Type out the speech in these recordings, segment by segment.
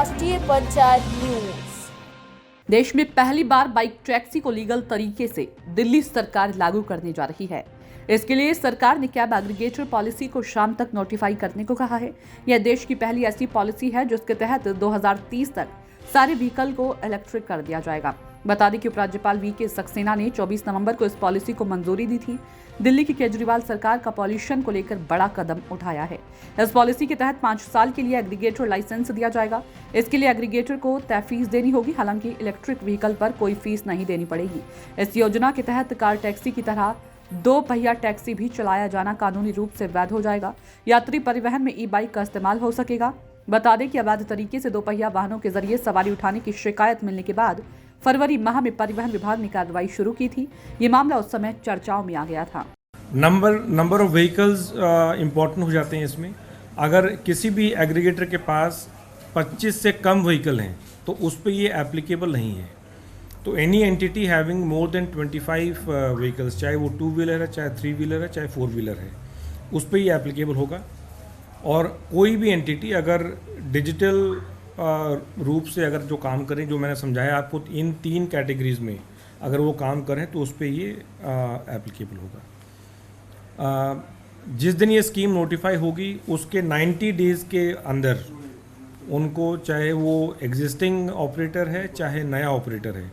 राष्ट्रीय पंचायत न्यूज। देश में पहली बार बाइक टैक्सी को लीगल तरीके से दिल्ली सरकार लागू करने जा रही है। इसके लिए सरकार ने कैब एग्रीगेटर पॉलिसी को शाम तक नोटिफाई करने को कहा है। यह देश की पहली ऐसी पॉलिसी है जिसके तहत 2030 तक सारे व्हीकल को इलेक्ट्रिक कर दिया जाएगा। बता दें कि उपराज्यपाल वीके सक्सेना ने 24 नवंबर को इस पॉलिसी को मंजूरी दी थी। दिल्ली की केजरीवाल सरकार का पॉल्यूशन को लेकर बड़ा कदम उठाया है। इस पॉलिसी के तहत 5 साल के लिए एग्रीगेटर लाइसेंस दिया जाएगा। इसके लिए एग्रीगेटर को तय फीस देनी होगी। हालांकि इलेक्ट्रिक व्हीकल पर कोई फीस नहीं देनी पड़ेगी। इस योजना के तहत कार टैक्सी की तरह 2 पहिया टैक्सी भी चलाया जाना कानूनी रूप से वैध हो जाएगा। यात्री परिवहन में ई बाइक का इस्तेमाल हो सकेगा। बता दें कि अवैध तरीके से 2 पहिया वाहनों के जरिए सवारी उठाने की शिकायत मिलने के बाद फरवरी माह में परिवहन विभाग ने कार्रवाई शुरू की थी। ये मामला उस समय चर्चाओं में आ गया था। नंबर ऑफ व्हीकल्स इम्पोर्टेंट हो जाते हैं इसमें। अगर किसी भी एग्रीगेटर के पास 25 से कम व्हीकल हैं तो उस पर ये एप्लीकेबल नहीं है। तो any entity having more than 25 vehicles, चाहे वो 2 व्हीलर है, चाहे 3 व्हीलर है, चाहे 4 व्हीलर है, उस पर ये एप्लीकेबल होगा। और कोई भी एंटिटी अगर डिजिटल रूप से अगर जो काम करें, जो मैंने समझाया आपको, इन 3 कैटेगरीज में अगर वो काम करें तो उस पर ये एप्लीकेबल होगा। जिस दिन ये स्कीम नोटिफाई होगी उसके 90 डेज़ के अंदर उनको, चाहे वो एग्जिस्टिंग ऑपरेटर है चाहे नया ऑपरेटर है,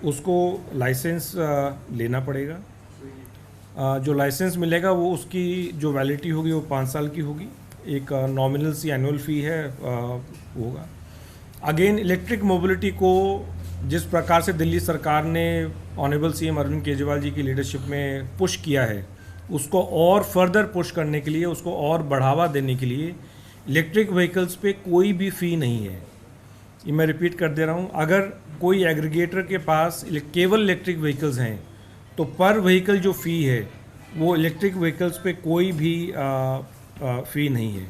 उसको लाइसेंस लेना पड़ेगा। जो लाइसेंस मिलेगा वो उसकी जो वैलिडिटी होगी वो 5 साल की होगी। एक नॉमिनल सी एनुअल फ़ी है होगा। अगेन इलेक्ट्रिक मोबिलिटी को जिस प्रकार से दिल्ली सरकार ने ऑनरेबल सीएम अरविंद केजरीवाल जी की लीडरशिप में पुश किया है, उसको और फर्दर पुश करने के लिए, उसको और बढ़ावा देने के लिए इलेक्ट्रिक व्हीकल्स पे कोई भी फ़ी नहीं है। ये मैं रिपीट कर दे रहा हूँ, अगर कोई एग्रीगेटर के पास केवल इलेक्ट्रिक व्हीकल्स हैं तो पर व्हीकल जो फ़ी है वो इलेक्ट्रिक व्हीकल्स पे कोई भी फ़ी नहीं है।